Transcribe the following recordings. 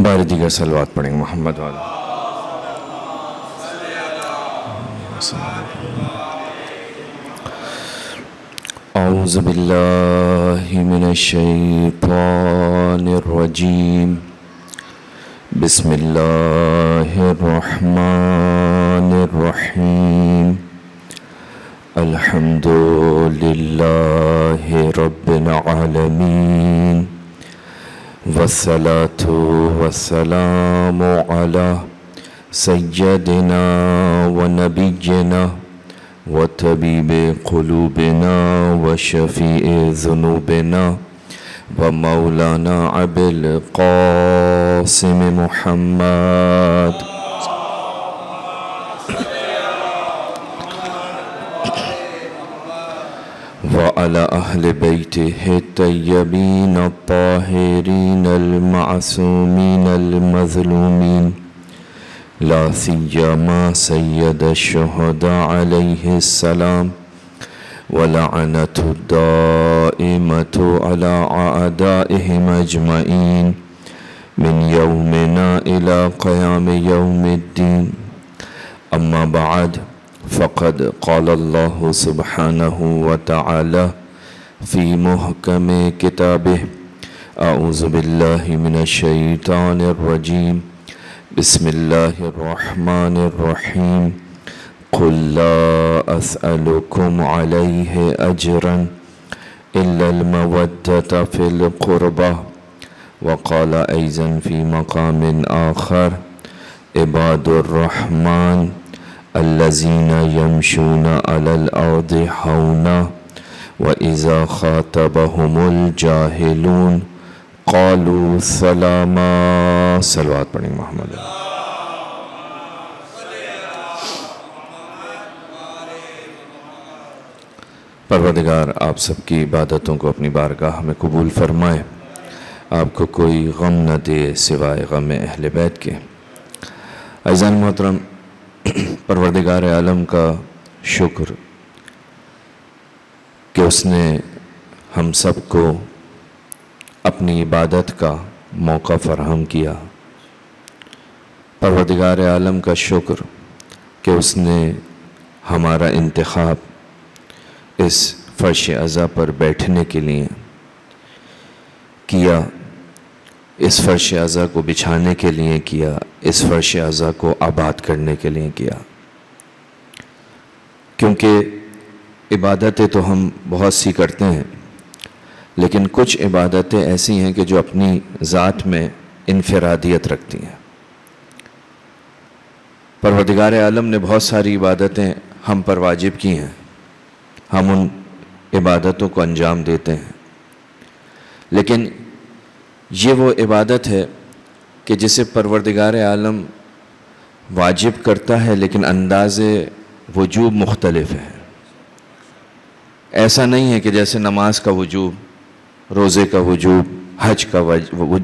بار دیگر صلوات پڑھیں گے محمد والا. اعوذ باللہ من الشیطان الرجیم. بسم اللہ الرحمن الرحیم. الحمد للہ رب العالمین والصلاة والسلام على سيدنا ونبينا وطبيب قلوبنا وشفيع ذنوبنا ومولانا أبي القاسم محمد وعلى أهل بيته الطيبين الطاهرين المعصومين المظلومين لا سيما سيد الشهداء عليه السلام ولعنة الدائمة على أعدائهم أجمعين من يومنا إلى قيام يوم الدين. أما بعد فقد قال الله سبحانه وتعالى في محكم كتابه أعوذ بالله من الشيطان الرجيم. بسم الله الرحمن الرحيم. قل لا أسألكم عليه أجرا إلا المودة في القربى. وقال أيضا في مقام آخر عباد الرحمن الذين يمشون على الأرض هونا وإذا خاطبهم الجاهلون قالوا سلاما. صلوات پڑھیں محمد. پروردگار آپ سب کی عبادتوں کو اپنی بارگاہ میں قبول فرمائے. آپ کو کوئی غم نہ دے سوائے غم اہل بیت کے. عزیزان محترم، پروردگار عالم کا شکر کہ اس نے ہم سب کو اپنی عبادت کا موقع فراہم کیا. پروردگار عالم کا شکر کہ اس نے ہمارا انتخاب اس فرش عزا پر بیٹھنے کے لیے کیا، اس فرش عزا کو بچھانے کے لیے کیا، اس فرش عزا کو آباد کرنے کے لیے کیا. کیونکہ عبادتیں تو ہم بہت سی کرتے ہیں، لیکن کچھ عبادتیں ایسی ہیں کہ جو اپنی ذات میں انفرادیت رکھتی ہیں. پروردگار عالم نے بہت ساری عبادتیں ہم پر واجب کی ہیں، ہم ان عبادتوں کو انجام دیتے ہیں، لیکن یہ وہ عبادت ہے کہ جسے پروردگار عالم واجب کرتا ہے لیکن انداز وجوب مختلف ہے. ایسا نہیں ہے کہ جیسے نماز کا وجوب، روزے کا وجوب، حج کا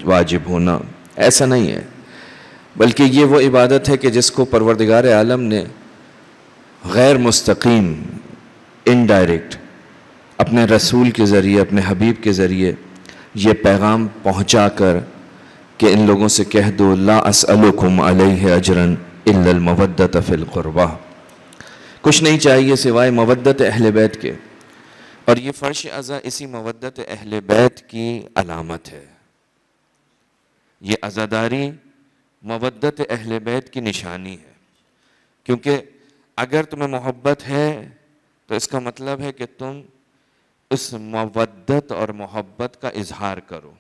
واجب ہونا، ایسا نہیں ہے، بلکہ یہ وہ عبادت ہے کہ جس کو پروردگار عالم نے غیر مستقیم، انڈائریکٹ، اپنے رسول کے ذریعے، اپنے حبیب کے ذریعے یہ پیغام پہنچا کر کہ ان لوگوں سے کہہ دو لا اسألکم علیہ اجرا الا المودۃ فی القربہ، کچھ نہیں چاہیے سوائے مودت اہل بیت کے. اور یہ فرش عزا اسی مودت اہل بیت کی علامت ہے. یہ عزاداری مودت اہل بیت کی نشانی ہے، کیونکہ اگر تمہیں محبت ہے تو اس کا مطلب ہے کہ تم اس مودت اور محبت کا اظہار کرو.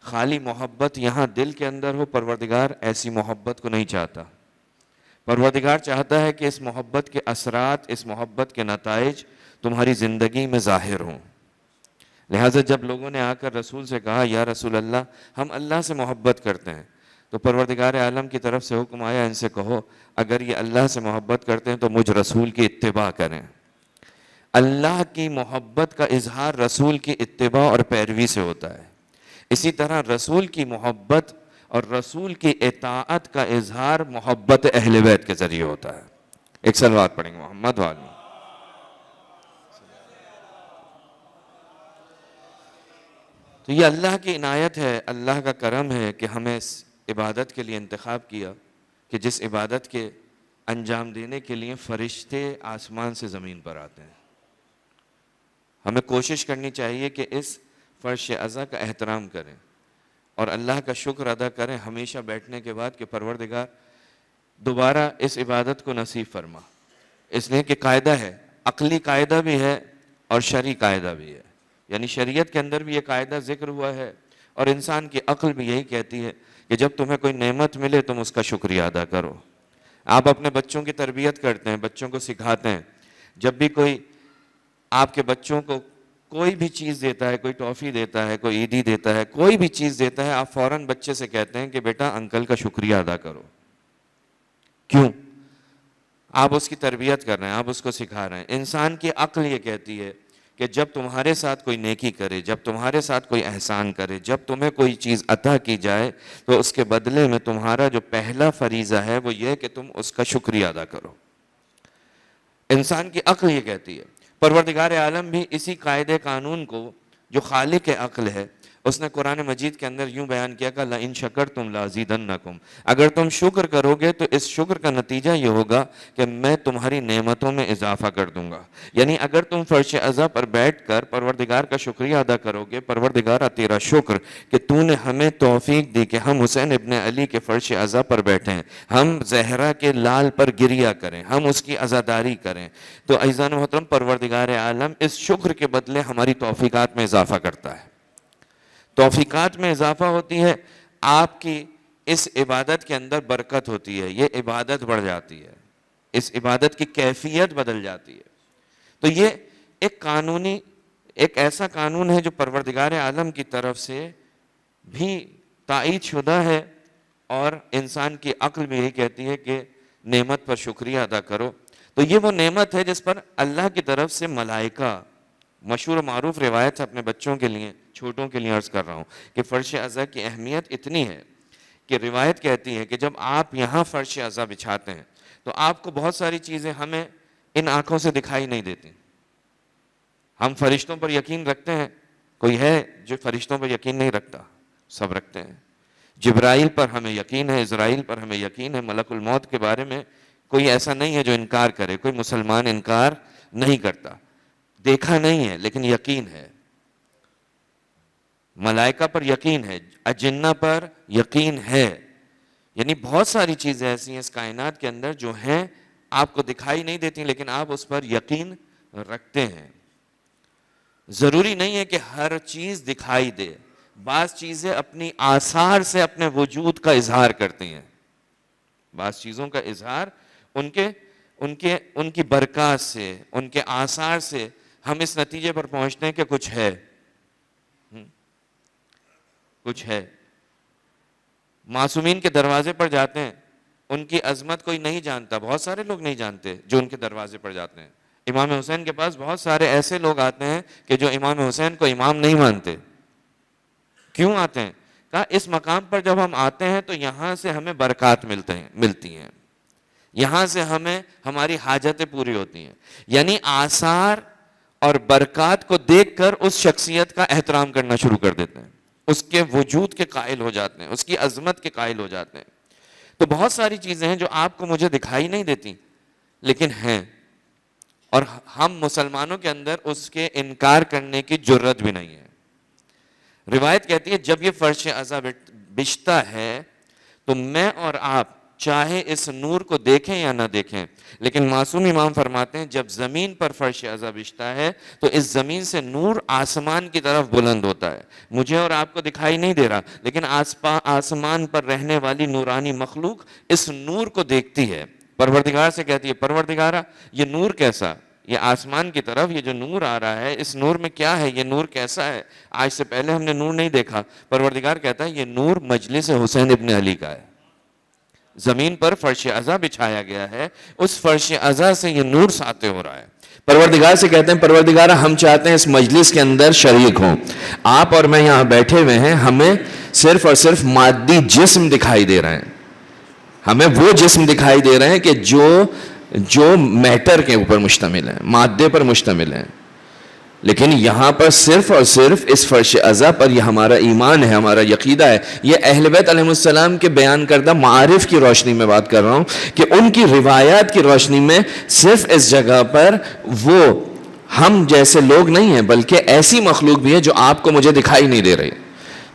خالی محبت یہاں دل کے اندر ہو، پروردگار ایسی محبت کو نہیں چاہتا. پروردگار چاہتا ہے کہ اس محبت کے اثرات، اس محبت کے نتائج تمہاری زندگی میں ظاہر ہوں. لہٰذا جب لوگوں نے آ کر رسول سے کہا یا رسول اللہ ہم اللہ سے محبت کرتے ہیں، تو پروردگار عالم کی طرف سے حکم آیا ان سے کہو اگر یہ اللہ سے محبت کرتے ہیں تو مجھ رسول کی اتباع کریں. اللہ کی محبت کا اظہار رسول کی اتباع اور پیروی سے ہوتا ہے. اسی طرح رسول کی محبت اور رسول کی اطاعت کا اظہار محبت اہل بیت کے ذریعے ہوتا ہے. ایک صلوات پڑھیں گے محمد والی. تو یہ اللہ کی عنایت ہے، اللہ کا کرم ہے کہ ہمیں عبادت کے لیے انتخاب کیا کہ جس عبادت کے انجام دینے کے لیے فرشتے آسمان سے زمین پر آتے ہیں. ہمیں کوشش کرنی چاہیے کہ اس فرش عزا کا احترام کریں اور اللہ کا شکر ادا کریں ہمیشہ بیٹھنے کے بعد کہ پروردگار دوبارہ اس عبادت کو نصیب فرما. اس لیے کہ قاعدہ ہے، عقلی قاعدہ بھی ہے اور شرعی قاعدہ بھی ہے. یعنی شریعت کے اندر بھی یہ قاعدہ ذکر ہوا ہے اور انسان کی عقل بھی یہی کہتی ہے کہ جب تمہیں کوئی نعمت ملے تم اس کا شکریہ ادا کرو. آپ اپنے بچوں کی تربیت کرتے ہیں، بچوں کو سکھاتے ہیں، جب بھی کوئی آپ کے بچوں کو کوئی بھی چیز دیتا ہے، کوئی ٹافی دیتا ہے، کوئی عیدی دیتا ہے، کوئی بھی چیز دیتا ہے، آپ فوراً بچے سے کہتے ہیں کہ بیٹا انکل کا شکریہ ادا کرو. کیوں؟ آپ اس کی تربیت کر رہے ہیں، آپ اس کو سکھا رہے ہیں. انسان کی عقل یہ کہتی ہے کہ جب تمہارے ساتھ کوئی نیکی کرے، جب تمہارے ساتھ کوئی احسان کرے، جب تمہیں کوئی چیز عطا کی جائے تو اس کے بدلے میں تمہارا جو پہلا فریضہ ہے وہ یہ کہ تم اس کا شکریہ ادا کرو. انسان کی عقل یہ کہتی ہے. پروردگار عالم بھی اسی قاعدے قانون کو جو خالق عقل ہے اس نے قرآن مجید کے اندر یوں بیان کیا کہ لَإِن شَكَرْتُمْ لَأَزِيدَنَّكُمْ، اگر تم شکر کرو گے تو اس شکر کا نتیجہ یہ ہوگا کہ میں تمہاری نعمتوں میں اضافہ کر دوں گا. یعنی اگر تم فرش عزا پر بیٹھ کر پروردگار کا شکریہ ادا کرو گے، پروردگارہ تیرا شکر کہ تو نے ہمیں توفیق دی کہ ہم حسین ابن علی کے فرش عزا پر بیٹھیں، ہم زہرا کے لال پر گریہ کریں، ہم اس کی عزاداری کریں. تو عزیزان محترم، پروردگار عالم اس شکر کے بدلے ہماری توفیقات میں اضافہ کرتا ہے. توفیقات میں اضافہ ہوتی ہے، آپ کی اس عبادت کے اندر برکت ہوتی ہے، یہ عبادت بڑھ جاتی ہے، اس عبادت کی کیفیت بدل جاتی ہے. تو یہ ایک ایسا قانون ہے جو پروردگار عالم کی طرف سے بھی تائید شدہ ہے اور انسان کی عقل بھی یہی کہتی ہے کہ نعمت پر شکریہ ادا کرو. تو یہ وہ نعمت ہے جس پر اللہ کی طرف سے ملائکہ، مشہور و معروف روایت ہے، اپنے بچوں کے لیے، چھوٹوں کے لیے عرض کر رہا ہوں کہ فرش عزا کی اہمیت اتنی ہے کہ روایت کہتی ہے کہ جب آپ یہاں فرش عزا بچھاتے ہیں تو آپ کو بہت ساری چیزیں ہمیں ان آنکھوں سے دکھائی نہیں دیتی. ہم فرشتوں پر یقین رکھتے ہیں، کوئی ہے جو فرشتوں پر یقین نہیں رکھتا؟ سب رکھتے ہیں. جبرائیل پر ہمیں یقین ہے، اسرائیل پر ہمیں یقین ہے، ملک الموت کے بارے میں کوئی ایسا نہیں ہے جو انکار کرے، کوئی مسلمان انکار نہیں کرتا. دیکھا نہیں ہے لیکن یقین ہے. ملائکہ پر یقین ہے، اجنہ پر یقین ہے. یعنی بہت ساری چیزیں ایسی ہیں اس کائنات کے اندر جو ہیں، آپ کو دکھائی نہیں دیتی لیکن آپ اس پر یقین رکھتے ہیں. ضروری نہیں ہے کہ ہر چیز دکھائی دے، بعض چیزیں اپنی آثار سے اپنے وجود کا اظہار کرتی ہیں. بعض چیزوں کا اظہار ان کی برکات سے، ان کے آثار سے ہم اس نتیجے پر پہنچتے ہیں کہ کچھ ہے، کچھ ہے. معصومین کے دروازے پر جاتے ہیں، ان کی عظمت کوئی نہیں جانتا، بہت سارے لوگ نہیں جانتے جو ان کے دروازے پر جاتے ہیں. امام حسین کے پاس بہت سارے ایسے لوگ آتے ہیں کہ جو امام حسین کو امام نہیں مانتے. کیوں آتے ہیں؟ کہا اس مقام پر جب ہم آتے ہیں تو یہاں سے ہمیں برکات ملتی ہیں، یہاں سے ہمیں ہماری حاجتیں پوری ہوتی ہیں. یعنی آثار اور برکات کو دیکھ کر اس شخصیت کا احترام کرنا شروع کر دیتے ہیں، اس کے وجود کے قائل ہو جاتے ہیں، اس کی عظمت کے قائل ہو جاتے ہیں. تو بہت ساری چیزیں ہیں جو آپ کو مجھے دکھائی نہیں دیتی لیکن ہیں، اور ہم مسلمانوں کے اندر اس کے انکار کرنے کی جرت بھی نہیں ہے. روایت کہتی ہے جب یہ فرش عزا بچھتا ہے تو میں اور آپ چاہے اس نور کو دیکھیں یا نہ دیکھیں، لیکن معصوم امام فرماتے ہیں جب زمین پر فرش عزا بچھتا ہے تو اس زمین سے نور آسمان کی طرف بلند ہوتا ہے. مجھے اور آپ کو دکھائی نہیں دے رہا لیکن آسمان پر رہنے والی نورانی مخلوق اس نور کو دیکھتی ہے. پروردگار سے کہتی ہے پروردگارہ یہ نور کیسا، یہ آسمان کی طرف یہ جو نور آ رہا ہے اس نور میں کیا ہے، یہ نور کیسا ہے، آج سے پہلے ہم نے نور نہیں دیکھا. پروردگار کہتا ہے یہ نور مجلس حسین ابن علی کا ہے. زمین پر فرش عزا بچھایا گیا ہے، اس فرش عزا سے یہ نور ساطع ہو رہا ہے. پروردگار سے کہتے ہیں پروردگارہ ہم چاہتے ہیں اس مجلس کے اندر شریک ہوں، آپ اور میں یہاں بیٹھے ہوئے ہیں، ہمیں صرف اور صرف مادی جسم دکھائی دے رہے ہیں، ہمیں وہ جسم دکھائی دے رہے ہیں کہ جو میٹر کے اوپر مشتمل ہیں، مادے پر مشتمل ہیں. لیکن یہاں پر صرف اور صرف اس فرش عزا پر یہ ہمارا ایمان ہے، ہمارا یقیدہ ہے. یہ اہل بیت علیہ السلام کے بیان کردہ معارف کی روشنی میں بات کر رہا ہوں کہ ان کی روایات کی روشنی میں صرف اس جگہ پر وہ ہم جیسے لوگ نہیں ہیں بلکہ ایسی مخلوق بھی ہے جو آپ کو مجھے دکھائی نہیں دے رہی.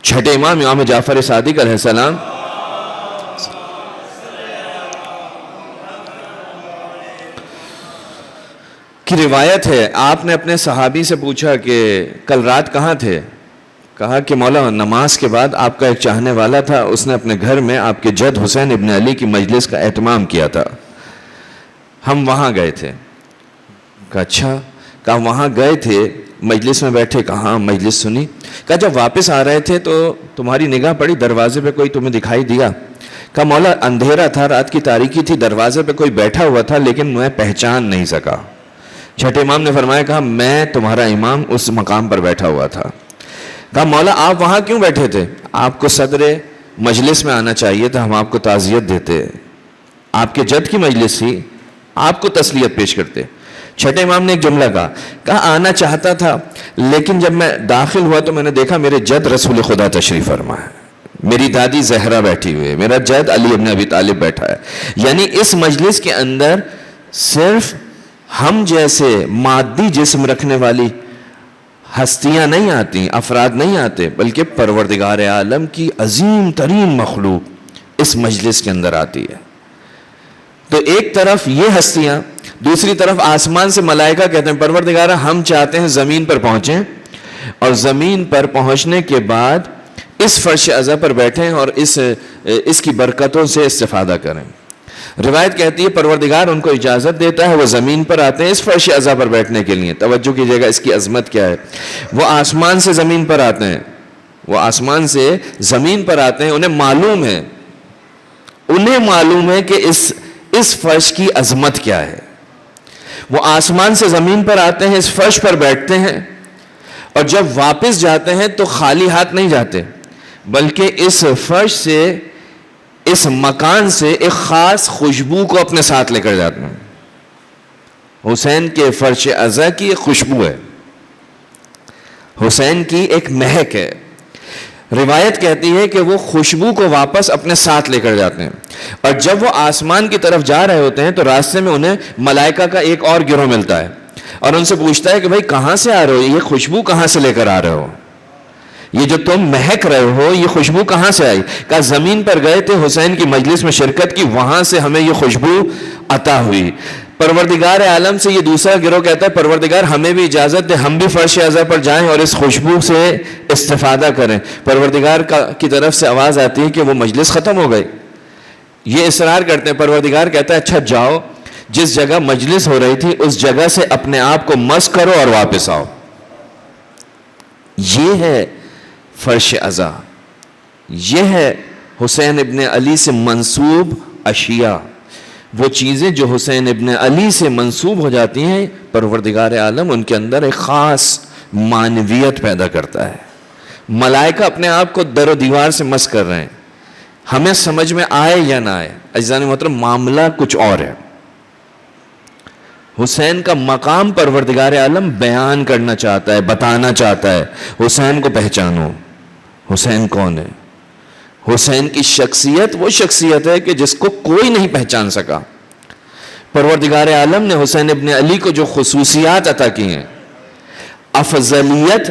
چھٹے امام جعفر صادق علیہ السلام کی روایت ہے، آپ نے اپنے صحابی سے پوچھا کہ کل رات کہاں تھے؟ کہا کہ مولا نماز کے بعد آپ کا ایک چاہنے والا تھا، اس نے اپنے گھر میں آپ کے جد حسین ابن علی کی مجلس کا اہتمام کیا تھا، ہم وہاں گئے تھے. کہا اچھا. کہا وہاں گئے تھے، مجلس میں بیٹھے؟ کہا مجلس سنی. کہا جب واپس آ رہے تھے تو تمہاری نگاہ پڑی دروازے پہ کوئی تمہیں دکھائی دیا؟ کہا مولا اندھیرا تھا، رات کی تاریکی تھی، دروازے پہ کوئی بیٹھا ہوا تھا لیکن میں پہچان نہیں سکا. چھٹے امام نے فرمایا، کہا میں تمہارا امام اس مقام پر بیٹھا ہوا تھا. کہا مولا آپ وہاں کیوں بیٹھے تھے؟ آپ کو صدر مجلس میں آنا چاہیے تھا، ہم آپ کو تعزیت دیتے، آپ کے جد کی مجلس تھی، آپ کو تسلیت پیش کرتے. چھٹے امام نے ایک جملہ کہا آنا چاہتا تھا لیکن جب میں داخل ہوا تو میں نے دیکھا میرے جد رسول خدا تشریف فرما ہے، میری دادی زہرا بیٹھی ہوئی ہے، میرا جد علی ابن ابی طالب بیٹھا ہے. یعنی اس مجلس کے اندر صرف ہم جیسے مادی جسم رکھنے والی ہستیاں نہیں آتی، افراد نہیں آتے، بلکہ پروردگار عالم کی عظیم ترین مخلوق اس مجلس کے اندر آتی ہے. تو ایک طرف یہ ہستیاں، دوسری طرف آسمان سے ملائکہ کہتے ہیں پروردگارہ ہم چاہتے ہیں زمین پر پہنچیں اور زمین پر پہنچنے کے بعد اس فرش عزا پر بیٹھیں اور اس کی برکتوں سے استفادہ کریں. روایت کہتی ہے پروردگار ان کو اجازت دیتا ہے، وہ زمین پر آتے ہیں اس فرش عزا پر بیٹھنے کے لیے. توجہ کیجیے گا اس کی عظمت کیا ہے. وہ آسمان سے زمین پر آتے ہیں، وہ آسمان سے زمین پر آتے ہیں، انہیں معلوم ہے کہ اس فرش کی عظمت کیا ہے. وہ آسمان سے زمین پر آتے ہیں، اس فرش پر بیٹھتے ہیں اور جب واپس جاتے ہیں تو خالی ہاتھ نہیں جاتے بلکہ اس فرش سے، اس مکان سے ایک خاص خوشبو کو اپنے ساتھ لے کر جاتے ہیں. حسین کے فرش عزا کی ایک خوشبو ہے، حسین کی ایک مہک ہے. روایت کہتی ہے کہ وہ خوشبو کو واپس اپنے ساتھ لے کر جاتے ہیں اور جب وہ آسمان کی طرف جا رہے ہوتے ہیں تو راستے میں انہیں ملائکہ کا ایک اور گروہ ملتا ہے اور ان سے پوچھتا ہے کہ بھائی کہاں سے آ رہے ہو، یہ خوشبو کہاں سے لے کر آ رہے ہو، یہ جو تم مہک رہے ہو یہ خوشبو کہاں سے آئی؟ کہا زمین پر گئے تھے، حسین کی مجلس میں شرکت کی، وہاں سے ہمیں یہ خوشبو عطا ہوئی. پروردگار عالم سے یہ دوسرا گروہ کہتا ہے پروردگار ہمیں بھی اجازت دے، ہم بھی فرش عزا پر جائیں اور اس خوشبو سے استفادہ کریں. پروردگار کی طرف سے آواز آتی ہے کہ وہ مجلس ختم ہو گئی. یہ اصرار کرتے ہیں، پروردگار کہتا ہے اچھا جاؤ، جس جگہ مجلس ہو رہی تھی اس جگہ سے اپنے آپ کو مس کرو اور واپس آؤ. یہ ہے فرش عزا، یہ ہے حسین ابن علی سے منسوب اشیاء. وہ چیزیں جو حسین ابن علی سے منسوب ہو جاتی ہیں، پروردگار عالم ان کے اندر ایک خاص معنویت پیدا کرتا ہے. ملائکہ اپنے آپ کو در و دیوار سے مس کر رہے ہیں، ہمیں سمجھ میں آئے یا نہ آئے. عزیزان محترم معاملہ کچھ اور ہے. حسین کا مقام پروردگار عالم بیان کرنا چاہتا ہے، بتانا چاہتا ہے حسین کو پہچانو. حسین کون ہے؟ حسین کی شخصیت وہ شخصیت ہے کہ جس کو کوئی نہیں پہچان سکا. پروردگار عالم نے حسین ابن علی کو جو خصوصیات عطا کی ہیں، افضلیت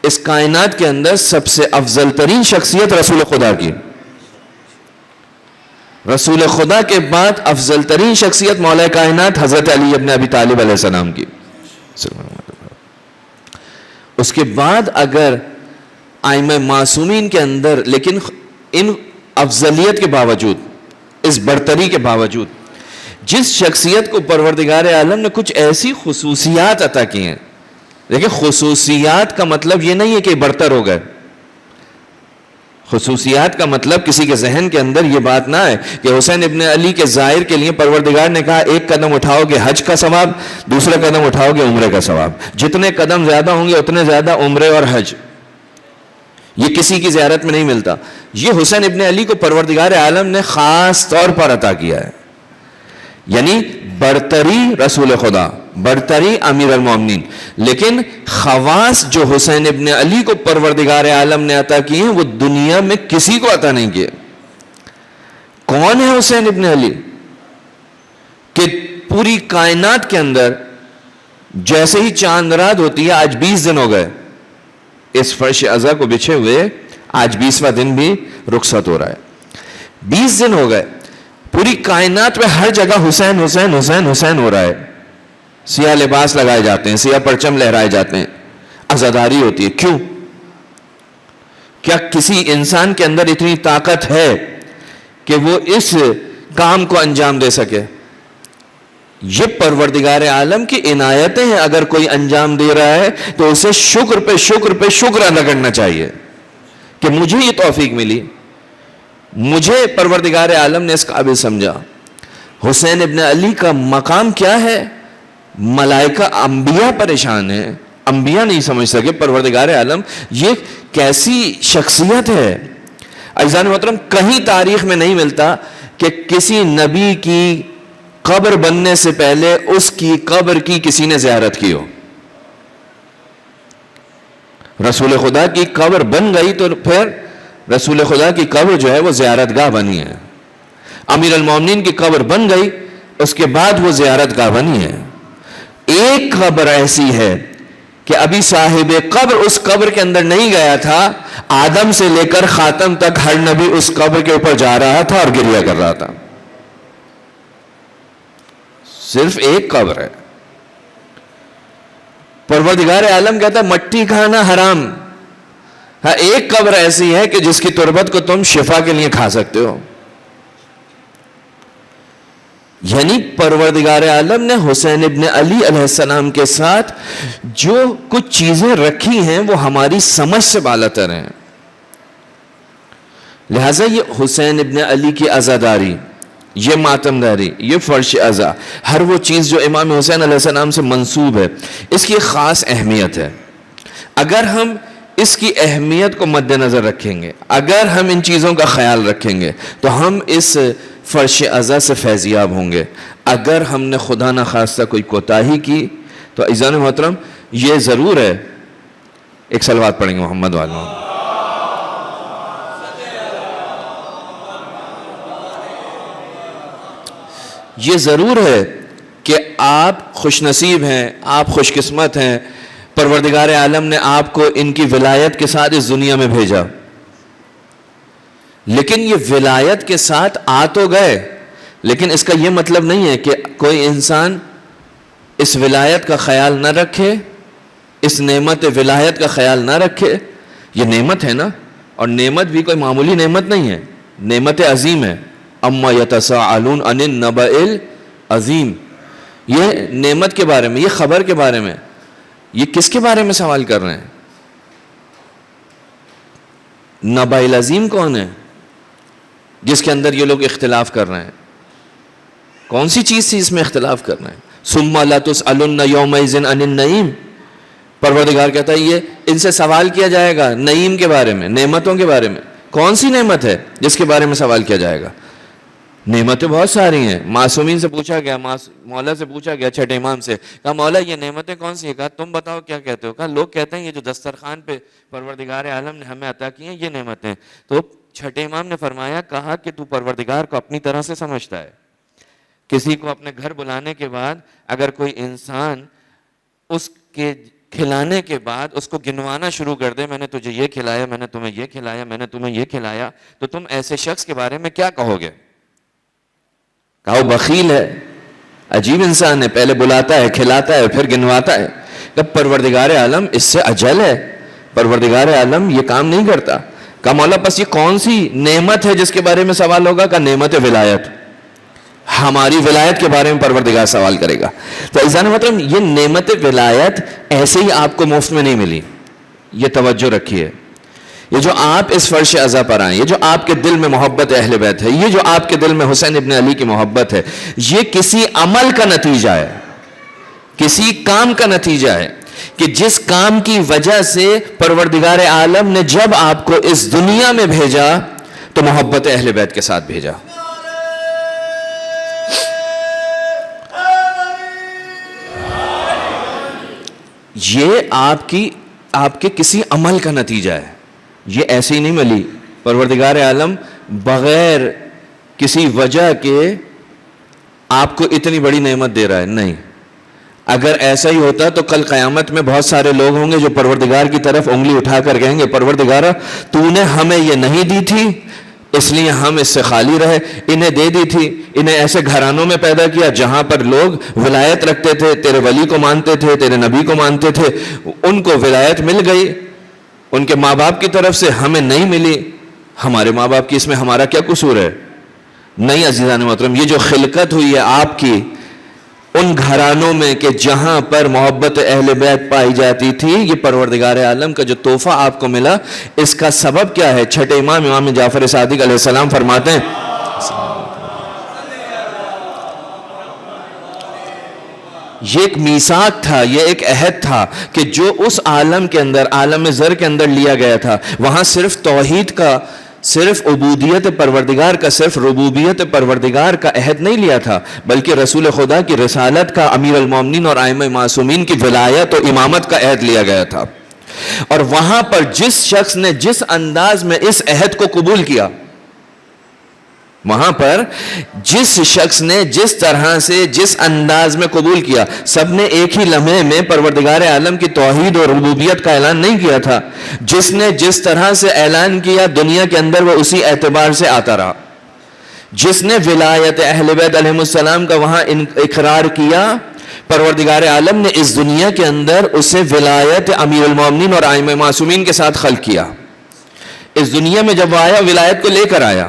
اس کائنات کے اندر سب سے افضل ترین شخصیت رسول خدا کی، رسول خدا کے بعد افضل ترین شخصیت مولا کائنات حضرت علی ابن ابی طالب علیہ السلام کی. اس کے بعد اگر ائمہ معصومین کے اندر، لیکن ان افضلیت کے باوجود، اس برتری کے باوجود، جس شخصیت کو پروردگار عالم نے کچھ ایسی خصوصیات عطا کی ہیں. دیکھیں خصوصیات کا مطلب یہ نہیں ہے کہ برتر ہو گئے. خصوصیات کا مطلب کسی کے ذہن کے اندر یہ بات نہ ہے کہ حسین ابن علی کے ظاہر کے لیے پروردگار نے کہا ایک قدم اٹھاؤ گے حج کا ثواب، دوسرا قدم اٹھاؤ گے عمرے کا ثواب. جتنے قدم زیادہ ہوں گے اتنے زیادہ عمرے اور حج. یہ کسی کی زیارت میں نہیں ملتا. یہ حسین ابن علی کو پروردگار عالم نے خاص طور پر عطا کیا ہے. یعنی برتری رسول خدا، برتری امیر المومنین. لیکن خواص جو حسین ابن علی کو پروردگار عالم نے عطا کی ہیں وہ دنیا میں کسی کو عطا نہیں کیے. کون ہے حسین ابن علی؟ کہ پوری کائنات کے اندر جیسے ہی چاند رات ہوتی ہے، آج 20 دن ہو گئے اس فرش عزا کو بچھے ہوئے، آج 20واں دن بھی رخصت ہو رہا ہے. 20 دن ہو گئے، پوری کائنات میں ہر جگہ حسین حسین حسین حسین ہو رہا ہے. سیاہ لباس لگائے جاتے ہیں، سیاہ پرچم لہرائے جاتے ہیں، عزاداری ہوتی ہے. کیوں؟ کیا کسی انسان کے اندر اتنی طاقت ہے کہ وہ اس کام کو انجام دے سکے؟ یہ پروردگار عالم کی عنایتیں ہیں. اگر کوئی انجام دے رہا ہے تو اسے شکر پہ شکر پہ شکر ادا کرنا چاہیے کہ مجھے یہ توفیق ملی، مجھے پروردگار عالم نے اس قابل سمجھا. حسین ابن علی کا مقام کیا ہے؟ ملائکہ انبیاء پریشان ہیں، انبیاء نہیں سمجھ سکے پروردگار عالم یہ کیسی شخصیت ہے. عزیزان محترم، کہیں تاریخ میں نہیں ملتا کہ کسی نبی کی قبر بننے سے پہلے اس کی قبر کی کسی نے زیارت کی ہو. رسول خدا کی قبر بن گئی تو پھر رسول خدا کی قبر جو ہے وہ زیارت گاہ بنی ہے. امیر المومنین کی قبر بن گئی، اس کے بعد وہ زیارت گاہ بنی ہے. ایک قبر ایسی ہے کہ ابھی صاحب قبر اس قبر کے اندر نہیں گیا تھا، آدم سے لے کر خاتم تک ہر نبی اس قبر کے اوپر جا رہا تھا اور گریہ کر رہا تھا. صرف ایک قبر ہے. پروردگار عالم کہتا ہے مٹی کھانا حرام. ہاں، ایک قبر ایسی ہے کہ جس کی تربت کو تم شفا کے لیے کھا سکتے ہو. یعنی پروردگار عالم نے حسین ابن علی علیہ السلام کے ساتھ جو کچھ چیزیں رکھی ہیں وہ ہماری سمجھ سے بالاتر ہیں. لہذا یہ حسین ابن علی کی عزاداری، یہ ماتمداری، یہ فرش عزا، ہر وہ چیز جو امام حسین علیہ السلام سے منسوب ہے، اس کی خاص اہمیت ہے. اگر ہم اس کی اہمیت کو مد نظر رکھیں گے، اگر ہم ان چیزوں کا خیال رکھیں گے تو ہم اس فرش عزا سے فیضیاب ہوں گے. اگر ہم نے خدا نخواستہ کوئی کوتاہی کی تو عزیزان محترم یہ ضرور ہے. ایک صلوات پڑھیں گے محمد والوں. یہ ضرور ہے کہ آپ خوش نصیب ہیں، آپ خوش قسمت ہیں، پروردگار عالم نے آپ کو ان کی ولایت کے ساتھ اس دنیا میں بھیجا. لیکن یہ ولایت کے ساتھ آ تو گئے، لیکن اس کا یہ مطلب نہیں ہے کہ کوئی انسان اس ولایت کا خیال نہ رکھے، اس نعمت ولایت کا خیال نہ رکھے. یہ نعمت ہے نا، اور نعمت بھی کوئی معمولی نعمت نہیں ہے، نعمت عظیم ہے. اما یتساءلون عن النبأ العظیم، یہ نعمت کے بارے میں، یہ خبر کے بارے میں. یہ کس کے بارے میں سوال کر رہے ہیں؟ نبأ العظیم کون ہے جس کے اندر یہ لوگ اختلاف کر رہے ہیں؟ کون سی چیز تھی اس میں اختلاف کر رہے ہیں؟ ثم لتسألن یومئذ عن النعیم. پروردگار کہتا ہے یہ ان سے سوال کیا جائے گا نعیم کے بارے میں، نعمتوں کے بارے میں. کون سی نعمت ہے جس کے بارے میں سوال کیا جائے گا؟ نعمتیں بہت ساری ہیں. معصومین سے پوچھا گیا، مولا سے پوچھا گیا، چھٹے امام سے، کہا مولا یہ نعمتیں کون سی ہیں؟ کہا تم بتاؤ کیا کہتے ہو؟ کہا لوگ کہتے ہیں یہ جو دسترخوان پہ پروردگار عالم نے ہمیں عطا کی ہیں یہ نعمتیں. تو چھٹے امام نے فرمایا، کہا کہ تو پروردگار کو اپنی طرح سے سمجھتا ہے. کسی کو اپنے گھر بلانے کے بعد اگر کوئی انسان اس کے کھلانے کے بعد اس کو گنوانا شروع کر دے، میں نے تجھے یہ کھلایا، میں نے تمہیں یہ کھلایا، میں نے تمہیں یہ کھلایا، تو تم ایسے شخص کے بارے میں کیا کہو گے؟ کہا وہ بخیل ہے، عجیب انسان ہے، پہلے بلاتا ہے، کھلاتا ہے، پھر گنواتا ہے. کہ پروردگار عالم اس سے اجل ہے، پروردگار عالم یہ کام نہیں کرتا. کہا مولا پس یہ کون سی نعمت ہے جس کے بارے میں سوال ہوگا؟ کہا نعمت ولایت، ہماری ولایت کے بارے میں پروردگار سوال کرے گا. تو عزیزان مطلب یہ نعمت ولایت ایسے ہی آپ کو مفت میں نہیں ملی. یہ توجہ رکھیے، یہ جو آپ اس فرش عزا پر آئیں، یہ جو آپ کے دل میں محبت اہل بیت ہے، یہ جو آپ کے دل میں حسین ابن علی کی محبت ہے، یہ کسی عمل کا نتیجہ ہے، کسی کام کا نتیجہ ہے کہ جس کام کی وجہ سے پروردگار عالم نے جب آپ کو اس دنیا میں بھیجا تو محبت اہل بیت کے ساتھ بھیجا. یہ آپ کے کسی عمل کا نتیجہ ہے. یہ ایسے ہی نہیں ملی. پروردگار عالم بغیر کسی وجہ کے آپ کو اتنی بڑی نعمت دے رہا ہے. نہیں, اگر ایسا ہی ہوتا تو کل قیامت میں بہت سارے لوگ ہوں گے جو پروردگار کی طرف انگلی اٹھا کر کہیں گے پروردگارا تو نے ہمیں یہ نہیں دی تھی اس لیے ہم اس سے خالی رہے, انہیں دے دی تھی, انہیں ایسے گھرانوں میں پیدا کیا جہاں پر لوگ ولایت رکھتے تھے, تیرے ولی کو مانتے تھے, تیرے نبی کو مانتے تھے, ان کو ولایت مل گئی ان کے ماں باپ کی طرف سے, ہمیں نہیں ملی. ہمارے ماں باپ کی اس میں ہمارا کیا قصور ہے؟ نہیں عزیزان محترم, یہ جو خلقت ہوئی ہے آپ کی ان گھرانوں میں کہ جہاں پر محبت اہل بیت پائی جاتی تھی, یہ پروردگار عالم کا جو تحفہ آپ کو ملا, اس کا سبب کیا ہے؟ چھٹے امام جعفر صادق علیہ السلام فرماتے ہیں یہ ایک میثاق تھا, یہ ایک عہد تھا کہ جو اس عالم کے اندر, عالم زر کے اندر لیا گیا تھا, وہاں صرف توحید کا, صرف عبودیت پروردگار کا, صرف ربوبیت پروردگار کا عہد نہیں لیا تھا, بلکہ رسول خدا کی رسالت کا, امیر المومنین اور ائمہ معصومین کی ولایت و امامت کا عہد لیا گیا تھا. اور وہاں پر جس شخص نے جس انداز میں اس عہد کو قبول کیا, وہاں پر جس شخص نے جس طرح سے جس انداز میں قبول کیا, سب نے ایک ہی لمحے میں پروردگار عالم کی توحید اور ربوبیت کا اعلان نہیں کیا تھا. جس نے جس طرح سے اعلان کیا دنیا کے اندر وہ اسی اعتبار سے آتا رہا. جس نے ولایت اہل بیت علیہ السلام کا وہاں اقرار کیا, پروردگار عالم نے اس دنیا کے اندر اسے ولایت امیر المومنین اور ائمہ معصومین کے ساتھ خلق کیا. اس دنیا میں جب وہ آیا ولایت کو لے کر آیا,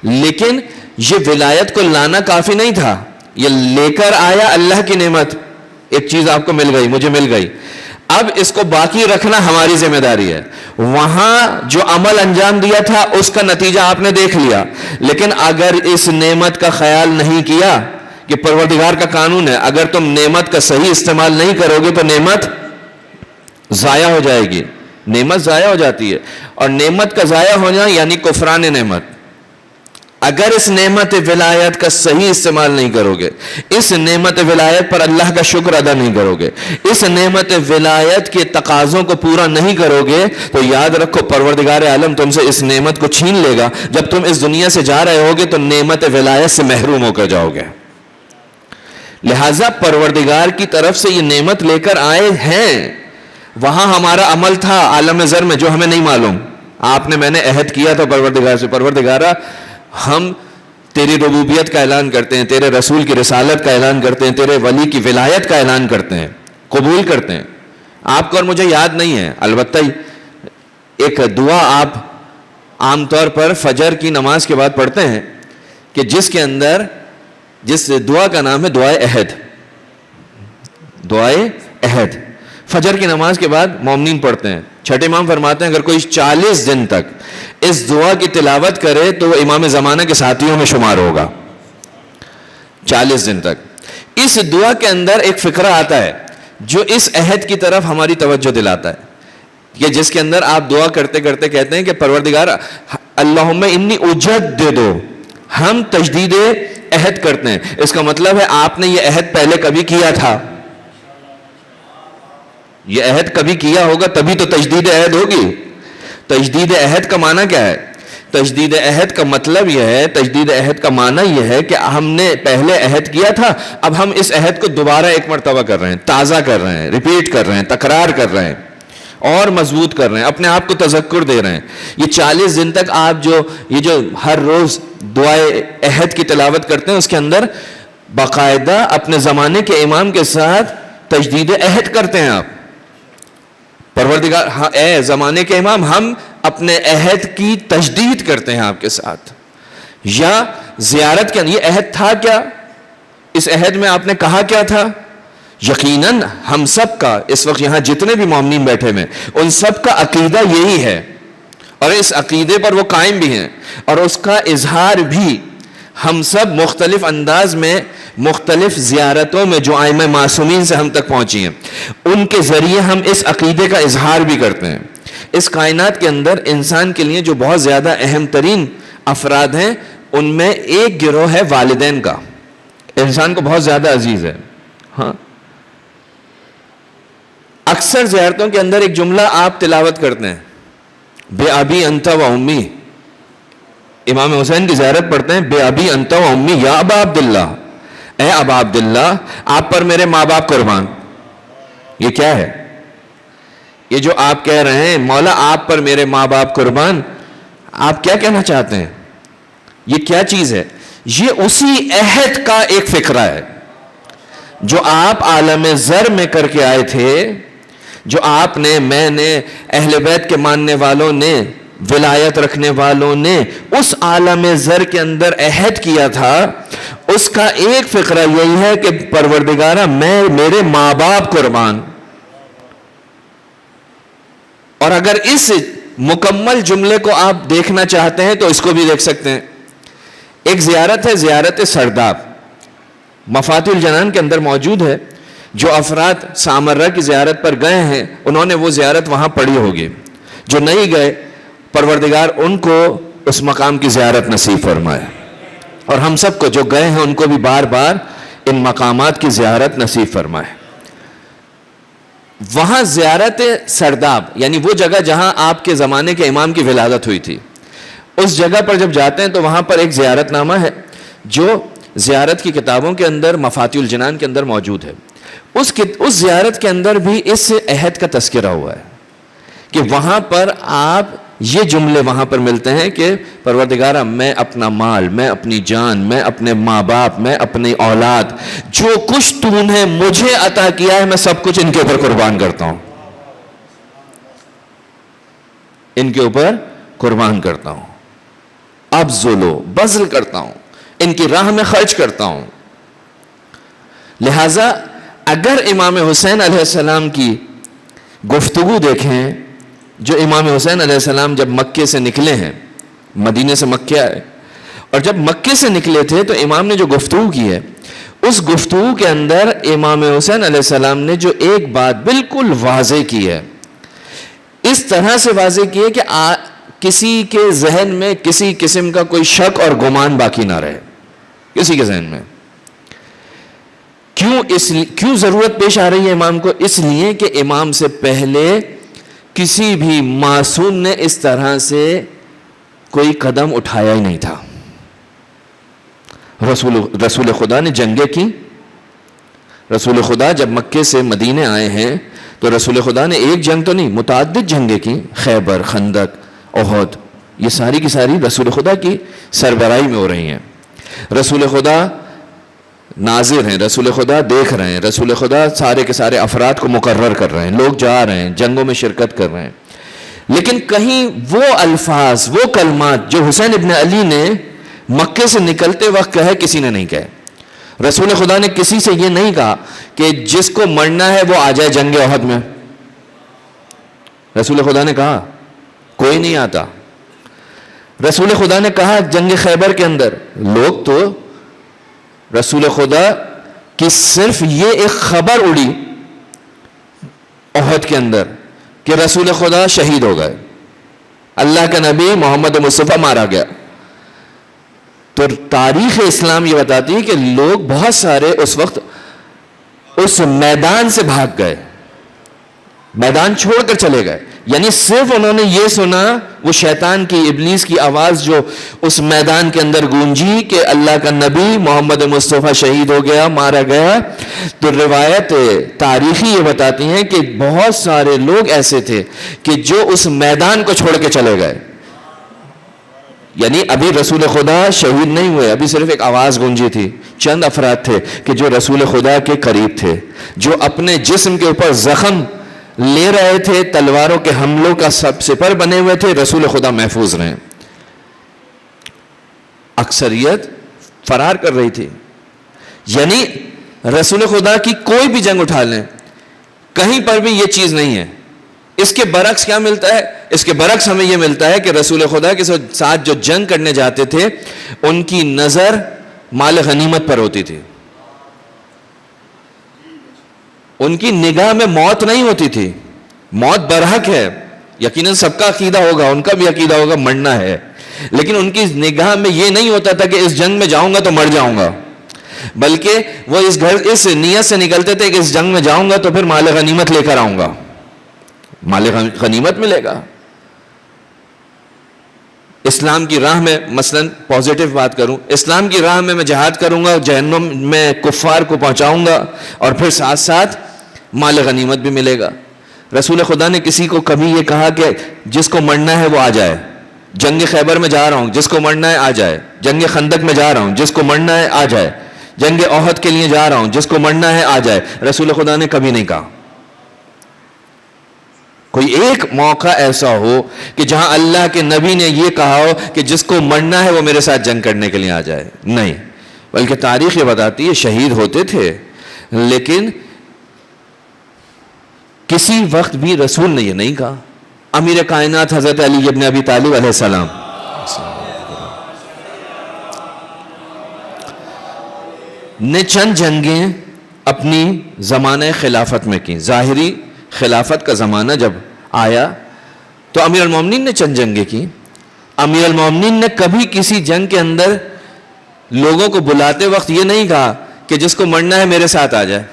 لیکن یہ ولایت کو لانا کافی نہیں تھا, یہ لے کر آیا اللہ کی نعمت. ایک چیز آپ کو مل گئی, مجھے مل گئی, اب اس کو باقی رکھنا ہماری ذمہ داری ہے. وہاں جو عمل انجام دیا تھا اس کا نتیجہ آپ نے دیکھ لیا, لیکن اگر اس نعمت کا خیال نہیں کیا کہ پروردگار کا قانون ہے, اگر تم نعمت کا صحیح استعمال نہیں کرو گے تو نعمت ضائع ہو جائے گی. نعمت ضائع ہو جاتی ہے, اور نعمت کا ضائع ہونا یعنی کفران نعمت. اگر اس نعمت ولایت کا صحیح استعمال نہیں کرو گے, اس نعمت ولایت پر اللہ کا شکر ادا نہیں کرو گے, اس نعمت ولایت کے تقاضوں کو پورا نہیں کرو گے, تو یاد رکھو پروردگار عالم تم سے اس نعمت کو چھین لے گا. جب تم اس دنیا سے جا رہے ہوگے تو نعمت ولایت سے محروم ہو کر جاؤ گے. لہٰذا پروردگار کی طرف سے یہ نعمت لے کر آئے ہیں, وہاں ہمارا عمل تھا عالم زر میں جو ہمیں نہیں معلوم. آپ نے, میں نے عہد کیا تھا پروردگار سے, پروردگارہ ہم تیری ربوبیت کا اعلان کرتے ہیں, تیرے رسول کی رسالت کا اعلان کرتے ہیں, تیرے ولی کی ولایت کا اعلان کرتے ہیں, قبول کرتے ہیں. آپ کو اور مجھے یاد نہیں ہے, البتہ ایک دعا آپ عام طور پر فجر کی نماز کے بعد پڑھتے ہیں کہ جس دعا کا نام ہے دعائے عہد. دعائے عہد فجر کی نماز کے بعد مومنین پڑھتے ہیں. چھٹے امام فرماتے ہیں اگر کوئی 40 دن تک اس دعا کی تلاوت کرے تو وہ امام زمانہ کے ساتھیوں میں شمار ہوگا. 40 دن تک. اس دعا کے اندر ایک فقرہ آتا ہے جو اس عہد کی طرف ہماری توجہ دلاتا ہے, کہ جس کے اندر آپ دعا کرتے کرتے کہتے ہیں کہ پروردگار اللہم انی اجدد, ہم تجدید عہد کرتے ہیں. اس کا مطلب ہے آپ نے یہ عہد پہلے کبھی کیا تھا, یہ عہد کبھی کیا ہوگا تبھی تو تجدید عہد ہوگی. تجدید عہد کا معنی کیا ہے؟ تجدید عہد کا مطلب یہ ہے, تجدید عہد کا معنی یہ ہے کہ ہم نے پہلے عہد کیا تھا, اب ہم اس عہد کو دوبارہ ایک مرتبہ کر رہے ہیں, تازہ کر رہے ہیں, ریپیٹ کر رہے ہیں, تکرار کر رہے ہیں, اور مضبوط کر رہے ہیں, اپنے آپ کو تذکر دے رہے ہیں. یہ 40 دن تک آپ جو ہر روز دعائے عہد کی تلاوت کرتے ہیں, اس کے اندر باقاعدہ اپنے زمانے کے امام کے ساتھ تجدید عہد کرتے ہیں آپ. پروردگار, ہاں اے زمانے کے امام, ہم اپنے عہد کی تجدید کرتے ہیں آپ کے ساتھ. یا زیارت کے اندر یہ عہد تھا کیا, اس عہد میں آپ نے کہا کیا تھا؟ یقیناً ہم سب کا, اس وقت یہاں جتنے بھی مومنین بیٹھے ہیں ان سب کا عقیدہ یہی ہے, اور اس عقیدے پر وہ قائم بھی ہیں, اور اس کا اظہار بھی ہم سب مختلف انداز میں مختلف زیارتوں میں جو ائمہ معصومین سے ہم تک پہنچی ہیں ان کے ذریعے ہم اس عقیدے کا اظہار بھی کرتے ہیں. اس کائنات کے اندر انسان کے لیے جو بہت زیادہ اہم ترین افراد ہیں ان میں ایک گروہ ہے والدین کا, انسان کو بہت زیادہ عزیز ہے. ہاں اکثر زیارتوں کے اندر ایک جملہ آپ تلاوت کرتے ہیں، بے ابی انت و امی. امام حسین کی زیارت پڑھتے ہیں، بے ابی انت و امی یا ابا عبداللہ، اے ابا عبداللہ آپ پر میرے ماں باپ قربان. یہ کیا ہے؟ یہ جو آپ کہہ رہے ہیں مولا آپ پر میرے ماں باپ قربان، آپ کیا کہنا چاہتے ہیں؟ یہ کیا چیز ہے؟ یہ اسی عہد کا ایک فقرہ ہے جو آپ عالم زر میں کر کے آئے تھے، جو آپ نے، میں نے، اہل بیت کے ماننے والوں نے، ولایت رکھنے والوں نے اس عالم زر کے اندر عہد کیا تھا. اس کا ایک فقرہ یہی ہے کہ پروردگارہ میں میرے ماں باپ قربان. اور اگر اس مکمل جملے کو آپ دیکھنا چاہتے ہیں تو اس کو بھی دیکھ سکتے ہیں. ایک زیارت ہے، زیارت سرداب، مفاتیح الجنان کے اندر موجود ہے. جو افراد سامرہ کی زیارت پر گئے ہیں انہوں نے وہ زیارت وہاں پڑھی ہوگی. جو نہیں گئے پروردگار ان کو اس مقام کی زیارت نصیب فرمائے، اور ہم سب کو جو گئے ہیں ان کو بھی بار بار ان مقامات کی زیارت نصیب فرمائے. وہاں زیارت سرداب یعنی وہ جگہ جہاں آپ کے زمانے کے امام کی ولادت ہوئی تھی، اس جگہ پر جب جاتے ہیں تو وہاں پر ایک زیارت نامہ ہے جو زیارت کی کتابوں کے اندر مفاتیح الجنان کے اندر موجود ہے. اس زیارت کے اندر بھی اس عہد کا تذکرہ ہوا ہے کہ وہاں پر آپ یہ جملے وہاں پر ملتے ہیں کہ پروردگارہ میں اپنا مال، میں اپنی جان، میں اپنے ماں باپ، میں اپنی اولاد، جو کچھ تو نے مجھے عطا کیا ہے میں سب کچھ ان کے اوپر قربان کرتا ہوں، ان کے اوپر قربان کرتا ہوں، ابذل و بذل کرتا ہوں، ان کی راہ میں خرچ کرتا ہوں. لہذا اگر امام حسین علیہ السلام کی گفتگو دیکھیں، جو امام حسین علیہ السلام جب مکے سے نکلے ہیں، مدینے سے مکے آئے، اور جب مکے سے نکلے تھے تو امام نے جو گفتگو کی ہے، اس گفتگو کے اندر امام حسین علیہ السلام نے جو ایک بات بالکل واضح کی ہے، اس طرح سے واضح کی ہے کہ کسی کے ذہن میں کسی قسم کا کوئی شک اور گمان باقی نہ رہے کسی کے ذہن میں. کیوں ضرورت پیش آ رہی ہے امام کو؟ اس لیے کہ امام سے پہلے کسی بھی معصوم نے اس طرح سے کوئی قدم اٹھایا ہی نہیں تھا. رسول خدا نے جنگیں کی. رسول خدا جب مکے سے مدینے آئے ہیں تو رسول خدا نے ایک جنگ تو نہیں، متعدد جنگیں کی. خیبر، خندق، احد، یہ ساری کی ساری رسول خدا کی سربراہی میں ہو رہی ہیں. رسول خدا ناظر ہیں، رسول خدا دیکھ رہے ہیں، رسول خدا سارے کے سارے افراد کو مقرر کر رہے ہیں، لوگ جا رہے ہیں، جنگوں میں شرکت کر رہے ہیں. لیکن کہیں وہ الفاظ، وہ کلمات جو حسین ابن علی نے مکے سے نکلتے وقت کہے، کسی نے نہیں کہے. رسول خدا نے کسی سے یہ نہیں کہا کہ جس کو مرنا ہے وہ آ جائے جنگ احد میں. رسول خدا نے کہا کوئی نہیں آتا. رسول خدا نے کہا جنگ خیبر کے اندر لوگ تو رسول خدا کی صرف یہ ایک خبر اڑی احد کے اندر کہ رسول خدا شہید ہو گئے، اللہ کا نبی محمد مصطفیٰ مارا گیا، تو تاریخ اسلام یہ بتاتی ہے کہ لوگ بہت سارے اس وقت اس میدان سے بھاگ گئے، میدان چھوڑ کر چلے گئے. یعنی صرف انہوں نے یہ سنا، وہ شیطان کی، ابلیس کی آواز جو اس میدان کے اندر گونجی کہ اللہ کا نبی محمد مصطفیٰ شہید ہو گیا، مارا گیا، تو روایت تاریخی یہ بتاتی ہیں کہ بہت سارے لوگ ایسے تھے کہ جو اس میدان کو چھوڑ کے چلے گئے. یعنی ابھی رسول خدا شہید نہیں ہوئے، ابھی صرف ایک آواز گونجی تھی. چند افراد تھے کہ جو رسول خدا کے قریب تھے، جو اپنے جسم کے اوپر زخم لے رہے تھے، تلواروں کے حملوں کا سب سپر بنے ہوئے تھے، رسول خدا محفوظ رہے. اکثریت فرار کر رہی تھی. یعنی رسول خدا کی کوئی بھی جنگ اٹھا لیں، کہیں پر بھی یہ چیز نہیں ہے. اس کے برعکس کیا ملتا ہے؟ اس کے برعکس ہمیں یہ ملتا ہے کہ رسول خدا کے ساتھ جو جنگ کرنے جاتے تھے ان کی نظر مال غنیمت پر ہوتی تھی، ان کی نگاہ میں موت نہیں ہوتی تھی. موت برحق ہے، یقیناً سب کا عقیدہ ہوگا، ان کا بھی عقیدہ ہوگا مرنا ہے، لیکن ان کی نگاہ میں یہ نہیں ہوتا تھا کہ اس جنگ میں جاؤں گا تو مر جاؤں گا. بلکہ وہ اس نیت سے نکلتے تھے کہ اس جنگ میں جاؤں گا تو پھر مال غنیمت لے کر آؤں گا، مال غنیمت ملے گا۔ اسلام کی راہ میں، مثلا پازیٹیو بات کروں، اسلام کی راہ میں جہاد کروں گا، جہنم میں کفار کو پہنچاؤں گا، اور پھر ساتھ ساتھ مال غنیمت بھی ملے گا۔ رسول خدا نے کسی کو کبھی یہ کہا کہ جس کو مرنا ہے وہ آ جائے، جنگ خیبر میں جا رہا ہوں جس کو مرنا ہے آ جائے، جنگ خندق میں جا رہا ہوں جس کو مرنا ہے آ جائے، جنگ احد کے لیے جا رہا ہوں جس کو مرنا ہے آ جائے، رسول خدا نے کبھی نہیں کہا۔ کوئی ایک موقع ایسا ہو کہ جہاں اللہ کے نبی نے یہ کہا ہو کہ جس کو مرنا ہے وہ میرے ساتھ جنگ کرنے کے لیے آ جائے، نہیں۔ بلکہ تاریخ یہ بتاتی ہے شہید ہوتے تھے، لیکن کسی وقت بھی رسول نے یہ نہیں کہا۔ امیر کائنات حضرت علی ابن ابی طالب علیہ السلام نے چند جنگیں اپنی زمانہ خلافت میں کی۔ ظاہری خلافت کا زمانہ جب آیا تو امیر المومنین نے چند جنگیں کی۔ امیر المومنین نے کبھی کسی جنگ کے اندر لوگوں کو بلاتے وقت یہ نہیں کہا کہ جس کو مرنا ہے میرے ساتھ آ جائے۔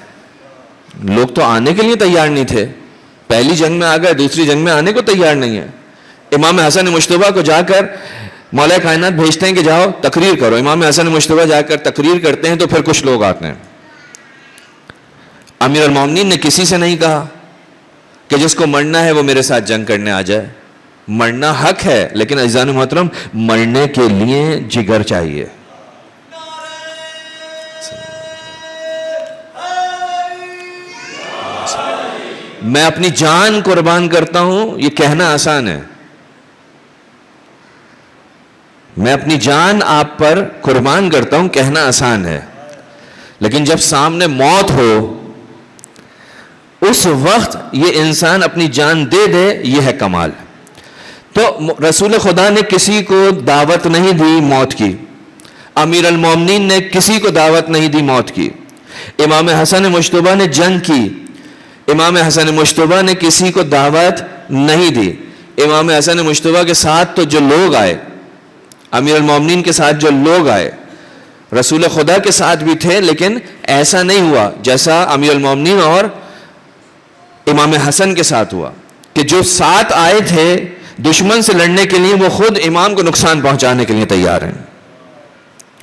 لوگ تو آنے کے لیے تیار نہیں تھے، پہلی جنگ میں آ گئے، دوسری جنگ میں آنے کو تیار نہیں ہے۔ امام حسن مجتبیٰ کو جا کر مولا کائنات بھیجتے ہیں کہ جاؤ تقریر کرو، امام حسن مجتبیٰ جا کر تقریر کرتے ہیں تو پھر کچھ لوگ آتے ہیں۔ امیر المومنین نے کسی سے نہیں کہا کہ جس کو مرنا ہے وہ میرے ساتھ جنگ کرنے آ جائے۔ مرنا حق ہے، لیکن عزیزان محترم مرنے کے لیے جگر چاہیے۔ میں اپنی جان قربان کرتا ہوں یہ کہنا آسان ہے، میں اپنی جان آپ پر قربان کرتا ہوں کہنا آسان ہے، لیکن جب سامنے موت ہو اس وقت یہ انسان اپنی جان دے دے، یہ ہے کمال۔ تو رسول خدا نے کسی کو دعوت نہیں دی موت کی، امیر المومنین نے کسی کو دعوت نہیں دی موت کی، امام حسن مجتبیٰ نے جنگ کی، امام حسن مجتبیٰ نے کسی کو دعوت نہیں دی۔ امام حسن مجتبیٰ کے ساتھ تو جو لوگ آئے، امیر المومنین کے ساتھ جو لوگ آئے رسول خدا کے ساتھ بھی تھے، لیکن ایسا نہیں ہوا جیسا امیر المومنین اور امام حسن کے ساتھ ہوا کہ جو ساتھ آئے تھے دشمن سے لڑنے کے لیے وہ خود امام کو نقصان پہنچانے کے لیے تیار ہیں،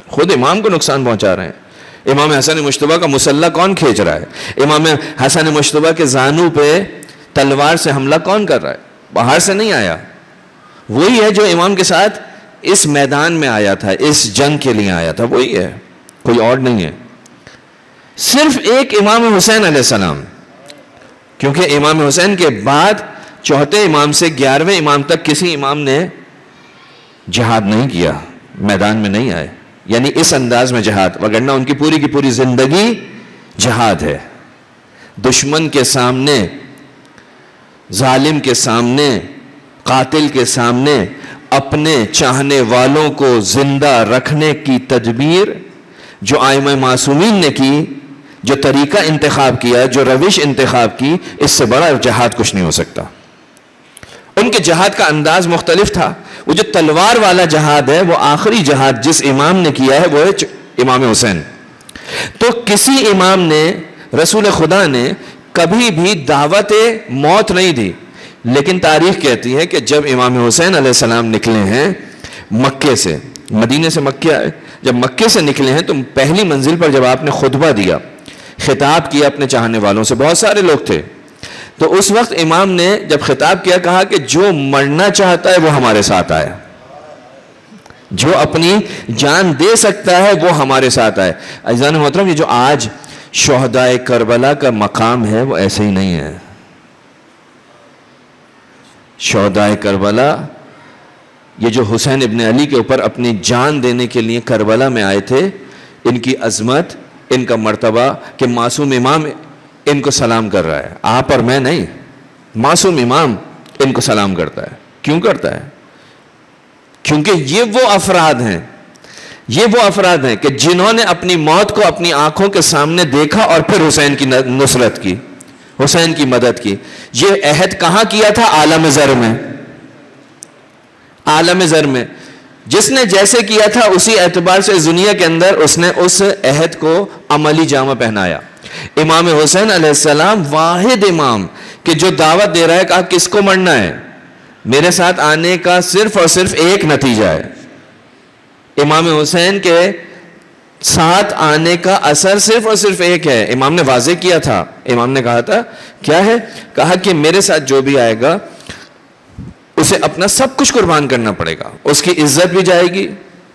خود امام کو نقصان پہنچا رہے ہیں۔ امام حسن مجتبیٰ کا مسلح کون کھینچ رہا ہے؟ امام حسن مجتبیٰ کے زانو پہ تلوار سے حملہ کون کر رہا ہے؟ باہر سے نہیں آیا، وہی ہے جو امام کے ساتھ اس میدان میں آیا تھا، اس جنگ کے لیے آیا تھا، وہی ہے، کوئی اور نہیں ہے۔ صرف ایک امام حسین علیہ السلام، کیونکہ امام حسین کے بعد چوتھے امام سے 11ویں امام تک کسی امام نے جہاد نہیں کیا، میدان میں نہیں آئے، یعنی اس انداز میں جہاد، وگرنہ ان کی پوری زندگی جہاد ہے۔ دشمن کے سامنے، ظالم کے سامنے، قاتل کے سامنے اپنے چاہنے والوں کو زندہ رکھنے کی تدبیر جو ائمہ معصومین نے کی، جو طریقہ انتخاب کیا، جو روش انتخاب کی، اس سے بڑا جہاد کچھ نہیں ہو سکتا۔ ان کے جہاد کا انداز مختلف تھا۔ وہ جو تلوار والا جہاد ہے، وہ آخری جہاد جس امام نے کیا ہے وہ ہے امام حسین۔ تو کسی امام نے، رسول خدا نے کبھی بھی دعوت موت نہیں دی، لیکن تاریخ کہتی ہے کہ جب امام حسین علیہ السلام نکلے ہیں مکے سے، مدینے سے مکہ آئے، جب مکے سے نکلے ہیں تو پہلی منزل پر جب آپ نے خطبہ دیا، خطاب کیا اپنے چاہنے والوں سے، بہت سارے لوگ تھے، تو اس وقت امام نے جب خطاب کیا کہا کہ جو مرنا چاہتا ہے وہ ہمارے ساتھ آئے، جو اپنی جان دے سکتا ہے وہ ہمارے ساتھ آئے۔ عزیزان محترم، یہ جو آج شہدائے کربلا کا مقام ہے وہ ایسے ہی نہیں ہے۔ شہدائے کربلا، یہ جو حسین ابن علی کے اوپر اپنی جان دینے کے لیے کربلا میں آئے تھے، ان کی عظمت، ان کا مرتبہ کہ معصوم امام ان کو سلام کر رہا ہے، آپ اور میں نہیں، معصوم امام ان کو سلام کرتا ہے۔ کیوں کرتا ہے؟ کیونکہ یہ وہ افراد ہیں، یہ وہ افراد ہیں کہ جنہوں نے اپنی موت کو اپنی آنکھوں کے سامنے دیکھا اور پھر حسین کی نصرت کی، حسین کی مدد کی۔ یہ عہد کہاں کیا تھا؟ عالم زر میں، عالم زر میں۔ جس نے جیسے کیا تھا اسی اعتبار سے اس دنیا کے اندر اس نے اس عہد کو عملی جامہ پہنایا. امام حسین علیہ السلام واحد امام کہ جو دعوت دے رہا ہے کہ کس کو مرنا ہے, میرے ساتھ آنے کا صرف اور صرف ایک نتیجہ ہے. امام حسین کے ساتھ آنے کا اثر صرف اور صرف ایک ہے. امام نے واضح کیا تھا, امام نے کہا تھا کیا ہے, کہا کہ میرے ساتھ جو بھی آئے گا اسے اپنا سب کچھ قربان کرنا پڑے گا. اس کی عزت بھی جائے گی,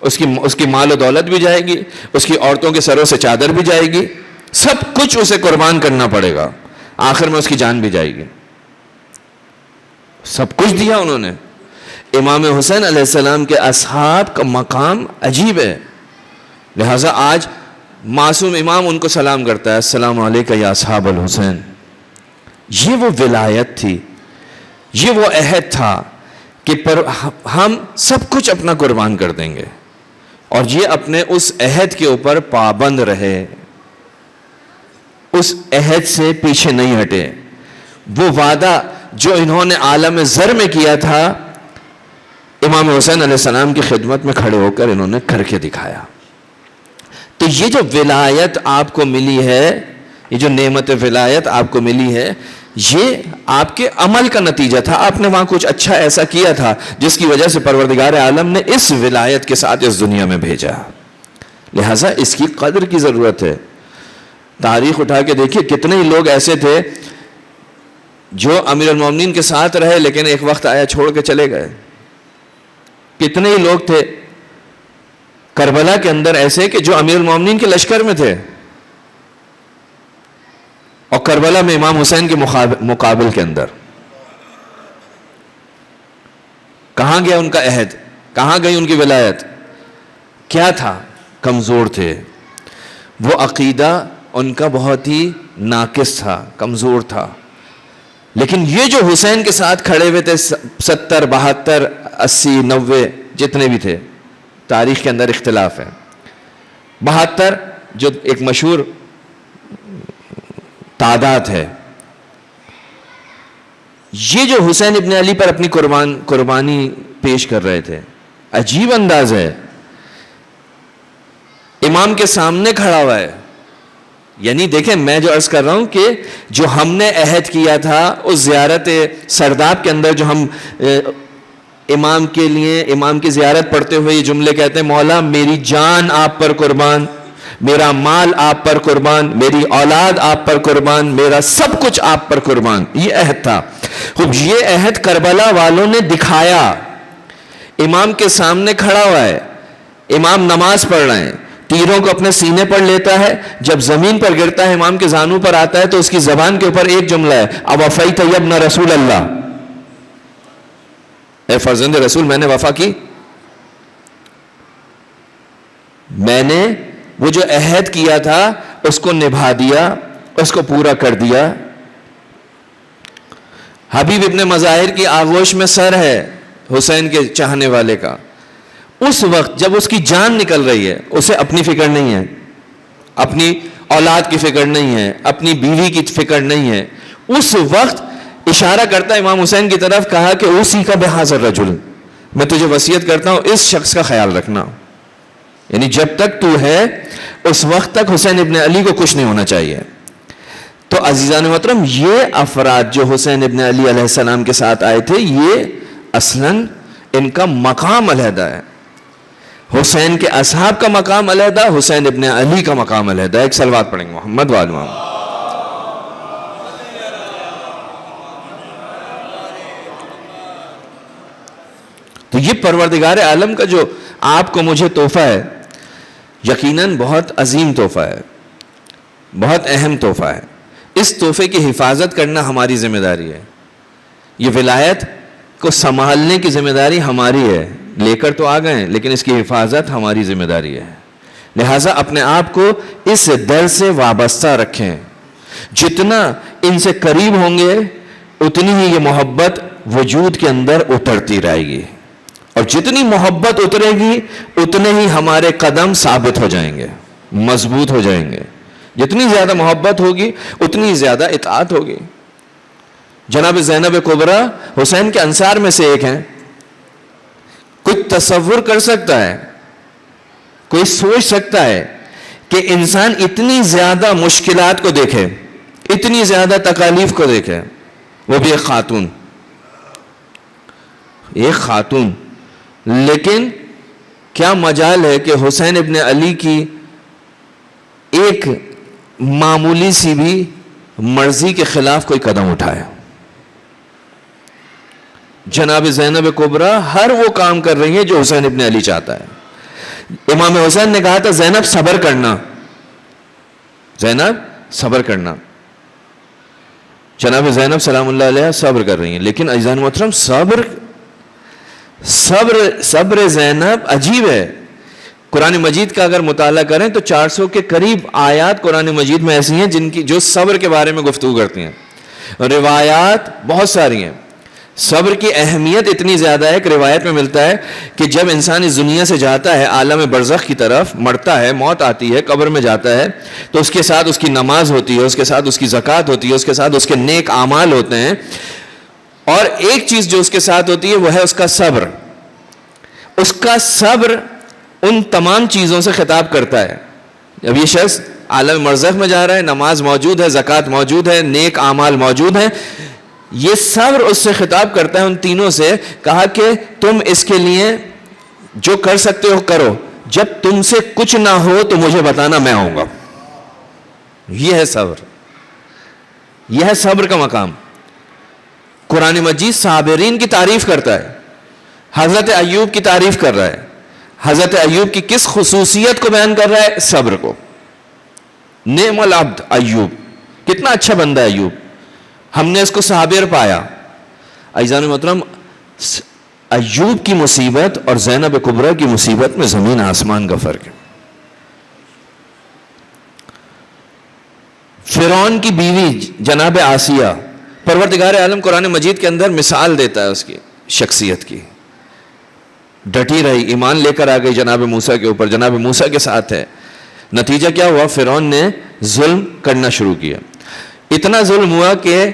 اس کی مال و دولت بھی جائے گی, اس کی عورتوں کے سروں سے چادر بھی جائے گی, سب کچھ اسے قربان کرنا پڑے گا, آخر میں اس کی جان بھی جائے گی. سب کچھ دیا انہوں نے. امام حسین علیہ السلام کے اصحاب کا مقام عجیب ہے, لہٰذا آج معصوم امام ان کو سلام کرتا ہے, السلام علیکم یا اصحاب الحسین. یہ وہ ولایت تھی, یہ وہ عہد تھا کہ ہم سب کچھ اپنا قربان کر دیں گے, اور یہ اپنے اس عہد کے اوپر پابند رہے, اس عہد سے پیچھے نہیں ہٹے. وہ وعدہ جو انہوں نے عالم زر میں کیا تھا, امام حسین علیہ السلام کی خدمت میں کھڑے ہو کر انہوں نے کر کے دکھایا. تو یہ جو ولایت آپ کو ملی ہے, یہ جو نعمت ولایت آپ کو ملی ہے, یہ آپ کے عمل کا نتیجہ تھا. آپ نے وہاں کچھ اچھا ایسا کیا تھا جس کی وجہ سے پروردگار عالم نے اس ولایت کے ساتھ اس دنیا میں بھیجا. لہٰذا اس کی قدر کی ضرورت ہے. تاریخ اٹھا کے دیکھیے کتنے ہی لوگ ایسے تھے جو امیر المومنین کے ساتھ رہے لیکن ایک وقت آیا چھوڑ کے چلے گئے. کتنے ہی لوگ تھے کربلا کے اندر ایسے کہ جو امیر المومنین کے لشکر میں تھے, اور کربلا میں امام حسین کے مقابل کے اندر. کہاں گیا ان کا عہد, کہاں گئی ان کی ولایت؟ کیا تھا؟ کمزور تھے. وہ عقیدہ ان کا بہت ہی ناقص تھا, کمزور تھا. لیکن یہ جو حسین کے ساتھ کھڑے ہوئے تھے 70 72 80 90 جتنے بھی تھے, تاریخ کے اندر اختلاف ہے, 72 جو ایک مشہور تعداد ہے, یہ جو حسین ابن علی پر اپنی قربانی پیش کر رہے تھے, عجیب انداز ہے. امام کے سامنے کھڑا ہوا ہے. یعنی دیکھیں میں جو عرض کر رہا ہوں کہ جو ہم نے عہد کیا تھا اس زیارت سرداب کے اندر, جو ہم امام کے لیے امام کی زیارت پڑھتے ہوئے یہ جملے کہتے ہیں, مولا میری جان آپ پر قربان, میرا مال آپ پر قربان, میری اولاد آپ پر قربان, میرا سب کچھ آپ پر قربان. یہ عہد تھا. یہ عہد کربلا والوں نے دکھایا. امام کے سامنے کھڑا ہوا ہے, امام نماز پڑھ رہے ہیں, تیروں کو اپنے سینے پر لیتا ہے, جب زمین پر گرتا ہے امام کے زانو پر آتا ہے تو اس کی زبان کے اوپر ایک جملہ ہے, اوفیت یا ابن رسول اللہ, اے فرزند رسول میں نے وفا کی, میں نے وہ جو عہد کیا تھا اس کو نبھا دیا, اس کو پورا کر دیا. حبیب ابن مظاہر کی آغوش میں سر ہے حسین کے چاہنے والے کا. اس وقت جب اس کی جان نکل رہی ہے اسے اپنی فکر نہیں ہے, اپنی اولاد کی فکر نہیں ہے, اپنی بیوی کی فکر نہیں ہے. اس وقت اشارہ کرتا ہے امام حسین کی طرف, کہا کہ اسی کا بحاظ الرجل, میں تجھے وصیت کرتا ہوں اس شخص کا خیال رکھنا. یعنی جب تک تو ہے اس وقت تک حسین ابن علی کو کچھ نہیں ہونا چاہیے. تو عزیزان محترم, یہ افراد جو حسین ابن علی علیہ السلام کے ساتھ آئے تھے, یہ اصلاً ان کا مقام علیحدہ ہے. حسین کے اصحاب کا مقام علیحدہ, حسین ابن علی کا مقام علیحدہ. ایک صلوات پڑھیں گے محمد وآل محمد. تو یہ پروردگار عالم کا جو آپ کو مجھے تحفہ ہے, یقیناً بہت عظیم تحفہ ہے, بہت اہم تحفہ ہے. اس تحفے کی حفاظت کرنا ہماری ذمہ داری ہے. یہ ولایت کو سنبھالنے کی ذمہ داری ہماری ہے. لے کر تو آ گئے ہیں لیکن اس کی حفاظت ہماری ذمہ داری ہے. لہٰذا اپنے آپ کو اس در سے وابستہ رکھیں. جتنا ان سے قریب ہوں گے اتنی ہی یہ محبت وجود کے اندر اترتی رہے گی, اور جتنی محبت اترے گی اتنے ہی ہمارے قدم ثابت ہو جائیں گے, مضبوط ہو جائیں گے. جتنی زیادہ محبت ہوگی اتنی زیادہ اطاعت ہوگی. جناب زینب کبریٰ حسین کے انصار میں سے ایک ہیں. کوئی تصور کر سکتا ہے, کوئی سوچ سکتا ہے کہ انسان اتنی زیادہ مشکلات کو دیکھے, اتنی زیادہ تکالیف کو دیکھے, وہ بھی ایک خاتون, ایک خاتون. لیکن کیا مجال ہے کہ حسین ابن علی کی ایک معمولی سی بھی مرضی کے خلاف کوئی قدم اٹھائے. جناب زینب کبریٰ ہر وہ کام کر رہی ہے جو حسین ابن علی چاہتا ہے. امام حسین نے کہا تھا زینب صبر کرنا, زینب صبر کرنا. جناب زینب سلام اللہ علیہ صبر کر رہی ہیں, لیکن عزیزان محترم صبر زینب عجیب ہے. قرآن مجید کا اگر مطالعہ کریں تو 400 کے قریب آیات قرآن مجید میں ایسی ہیں جو صبر کے بارے میں گفتگو کرتی ہیں. روایات بہت ساری ہیں. صبر کی اہمیت اتنی زیادہ ہے کہ روایت میں ملتا ہے کہ جب انسان اس دنیا سے جاتا ہے عالم برزخ کی طرف, مرتا ہے, موت آتی ہے, قبر میں جاتا ہے, تو اس کے ساتھ اس کی نماز ہوتی ہے, اس کے ساتھ اس کی زکوٰۃ ہوتی ہے, اس کے ساتھ اس کے نیک اعمال ہوتے ہیں, اور ایک چیز جو اس کے ساتھ ہوتی ہے وہ ہے اس کا صبر. اس کا صبر ان تمام چیزوں سے خطاب کرتا ہے. اب یہ شخص عالم برزخ میں جا رہا ہے, نماز موجود ہے, زکوٰۃ موجود ہے, نیک اعمال موجود ہیں, یہ صبر اس سے خطاب کرتا ہے, ان تینوں سے. کہا کہ تم اس کے لیے جو کر سکتے ہو کرو, جب تم سے کچھ نہ ہو تو مجھے بتانا, میں آؤں گا. یہ ہے صبر, یہ ہے صبر کا مقام. قرآن مجید صابرین کی تعریف کرتا ہے, حضرت ایوب کی تعریف کر رہا ہے. حضرت ایوب کی کس خصوصیت کو بیان کر رہا ہے؟ صبر کو. نعم العبد ایوب, کتنا اچھا بندہ ایوب, ہم نے اس کو صابر پایا. عزیزان محترم, ایوب کی مصیبت اور زینب کبریٰ کی مصیبت میں زمین آسمان کا فرق ہے. فرعون کی بیوی جناب آسیہ, پروردگار عالم قرآن مجید کے اندر مثال دیتا ہے اس کی شخصیت کی. ڈٹی رہی, ایمان لے کر آ گئی جناب موسیٰ کے اوپر, جناب موسیٰ کے ساتھ ہے. نتیجہ کیا ہوا؟ فرعون نے ظلم کرنا شروع کیا. اتنا ظلم ہوا کہ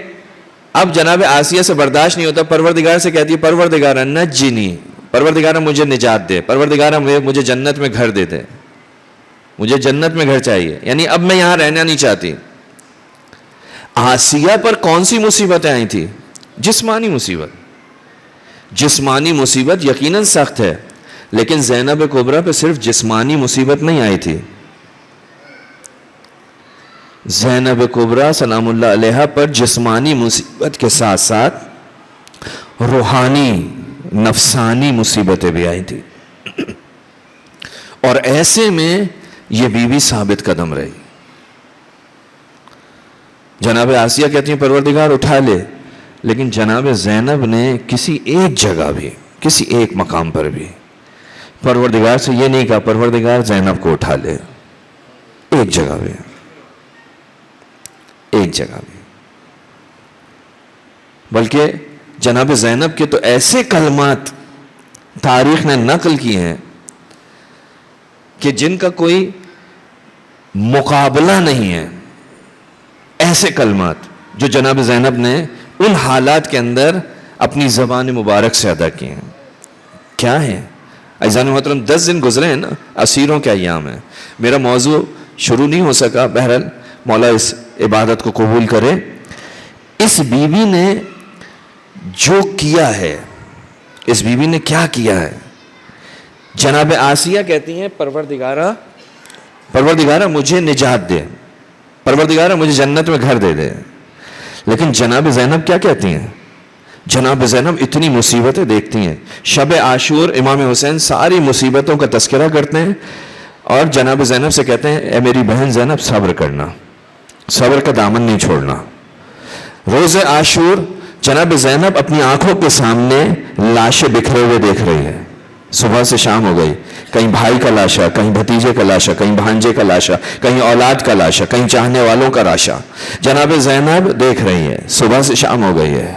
اب جناب آسیہ سے برداشت نہیں ہوتا, پروردگار سے کہتی ہے پروردگار نجنی, پروردگار مجھے نجات دے, پروردگار مجھے جنت میں گھر دے دے, مجھے جنت میں گھر چاہیے, یعنی اب میں یہاں رہنا نہیں چاہتی. آسیہ پر کون سی مصیبتیں آئی تھی؟ جسمانی مصیبت. جسمانی مصیبت یقیناً سخت ہے, لیکن زینب کبریٰ پہ صرف جسمانی مصیبت نہیں آئی تھی. زینب کبریٰ سلام اللہ علیہ پر جسمانی مصیبت کے ساتھ ساتھ روحانی نفسانی مصیبتیں بھی آئی تھی, اور ایسے میں یہ بیوی ثابت قدم رہی. جناب آسیہ کہتی ہیں پروردگار اٹھا لے, لیکن جناب زینب نے کسی ایک جگہ بھی, کسی ایک مقام پر بھی پروردگار سے یہ نہیں کہا پروردگار زینب کو اٹھا لے. ایک جگہ بھی, ایک جگہ بھی. بلکہ جناب زینب کے تو ایسے کلمات تاریخ نے نقل کیے ہیں کہ جن کا کوئی مقابلہ نہیں ہے. ایسے کلمات جو جناب زینب نے ان حالات کے اندر اپنی زبان مبارک سے ادا کیے ہیں. کیا ہے عزیزان محترم؟ 10 دن گزرے ہیں نا, اسیروں کے ایام ہیں. میرا موضوع شروع نہیں ہو سکا, بہرحال مولا اس عبادت کو قبول کرے. اس بیوی نے جو کیا ہے, اس بیوی نے کیا کیا ہے؟ جناب آسیہ کہتی ہیں پروردگارہ مجھے نجات دے, پروردگارہ مجھے جنت میں گھر دے دے. لیکن جناب زینب کیا کہتی ہیں؟ جناب زینب اتنی مصیبتیں دیکھتی ہیں. شب عاشور امام حسین ساری مصیبتوں کا تذکرہ کرتے ہیں اور جناب زینب سے کہتے ہیں اے میری بہن زینب صبر کرنا, صبر کا دامن نہیں چھوڑنا. روز عاشور جناب زینب اپنی آنکھوں کے سامنے لاشیں بکھرے ہوئے دیکھ رہی ہے. صبح سے شام ہو گئی, کہیں بھائی کا لاشا, کہیں بھتیجے کا لاشا, کہیں بھانجے کا لاشا, کہیں اولاد کا لاشا, کہیں چاہنے والوں کا لاشا. جناب زینب دیکھ رہی ہے, صبح سے شام ہو گئی ہے.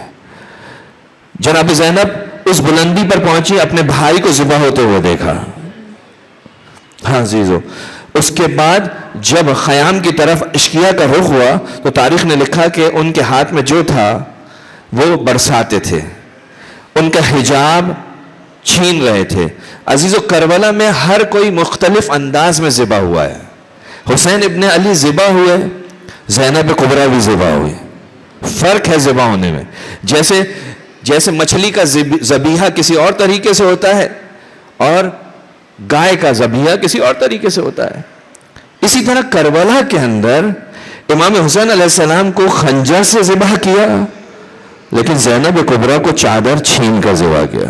جناب زینب اس بلندی پر پہنچی, اپنے بھائی کو ذبح ہوتے ہوئے دیکھا. ہاں عزیزو, اس کے بعد جب خیام کی طرف اشکیا کا رخ ہوا تو تاریخ نے لکھا کہ ان کے ہاتھ میں جو تھا وہ برساتے تھے. ان کا حجاب چھین رہے تھے. عزیزو کربلا میں ہر کوئی مختلف انداز میں ذبح ہوا ہے. حسین ابن علی ذبح ہوئے, زینب کبریٰ بھی ذبح ہوئی. فرق ہے ذبح ہونے میں. جیسے مچھلی کا ذبیحہ کسی اور طریقے سے ہوتا ہے اور گائے کا ذبیحہ کسی اور طریقے سے ہوتا ہے, اسی طرح کربلا کے اندر امام حسین علیہ السلام کو خنجر سے ذبح کیا, لیکن زینب کبریٰ کو چادر چھین کر ذبح کیا.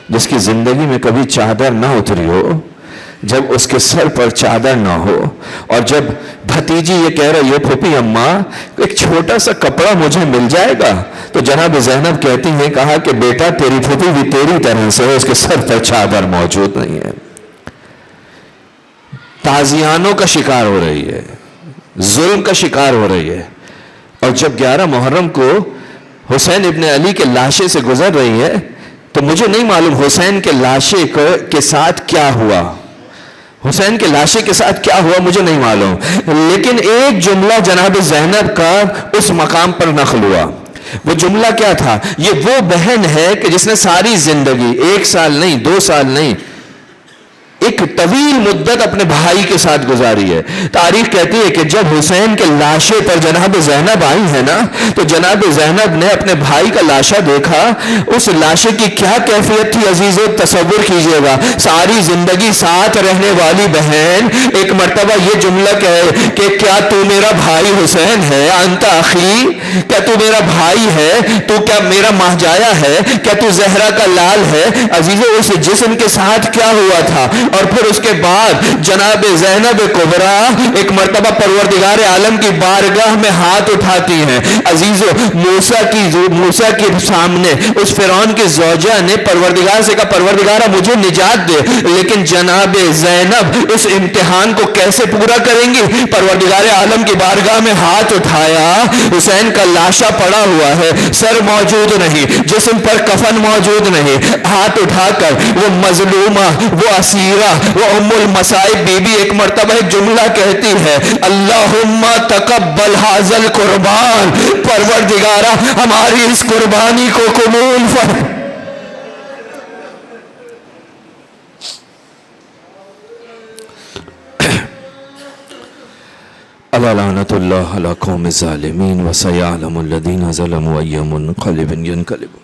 جس کی زندگی میں کبھی چادر نہ اتری ہو, جب اس کے سر پر چادر نہ ہو, اور جب بھتیجی یہ کہہ رہی ہے پھوپھی اماں ایک چھوٹا سا کپڑا مجھے مل جائے گا, تو جناب زینب کہتی ہیں کہا کہ بیٹا تیری پھوپھی بھی تیری طرح سے ہے, اس کے سر پر چادر موجود نہیں ہے. تازیانوں کا شکار ہو رہی ہے, ظلم کا شکار ہو رہی ہے. اور جب 11 محرم کو حسین ابن علی کے لاشے سے گزر رہی ہے, تو مجھے نہیں معلوم حسین کے لاشے کے ساتھ کیا ہوا, حسین کے لاشے کے ساتھ کیا ہوا مجھے نہیں معلوم, لیکن ایک جملہ جناب زینب کا اس مقام پر نقل ہوا. وہ جملہ کیا تھا؟ یہ وہ بہن ہے کہ جس نے ساری زندگی 1 سال نہیں 2 سال نہیں ایک طویل مدت اپنے بھائی کے ساتھ گزاری ہے. تاریخ کہتی ہے کہ جب حسین کے لاشے پر جناب زینب آئی ہے نا, تو جناب زینب نے اپنے بھائی کا لاشا دیکھا. اس لاشے کی کیا کیفیت تھی عزیزو, تصور کیجئے گا. ساری زندگی ساتھ رہنے والی بہن ایک مرتبہ یہ جملہ کہے کہ کیا تو میرا بھائی حسین ہے, انت اخی, کیا تو میرا بھائی ہے, تو کیا میرا ماہجایا ہے, کیا تو زہرا کا لال ہے. عزیزو اس جسم کے ساتھ کیا ہوا تھا. اور پھر اس کے بعد جناب زینب کبریٰ ایک مرتبہ پروردگار عالم کی بارگاہ میں ہاتھ اٹھاتی ہیں. عزیزو موسیٰ کے سامنے اس فرعون کی زوجہ نے پروردگار سے کہا پروردگارہ مجھے نجات دے, لیکن جناب زینب اس امتحان کو کیسے پورا کریں گی. پروردگار عالم کی بارگاہ میں ہاتھ اٹھایا, حسین کا لاشا پڑا ہوا ہے, سر موجود نہیں, جسم پر کفن موجود نہیں. ہاتھ اٹھا کر وہ مظلومہ, وہ اسیرہ, وہ ام المصائب بی بی ایک مرتبہ ایک جملہ کہتی ہے, اللہم تقبل ھذا القربان, پروردگارہ ہماری اس قربانی کو قبول فرما. الا لعنۃ اللہ علی قوم الظالمین وسیعلم الذین ظلموا ای منقلب ینقلبون.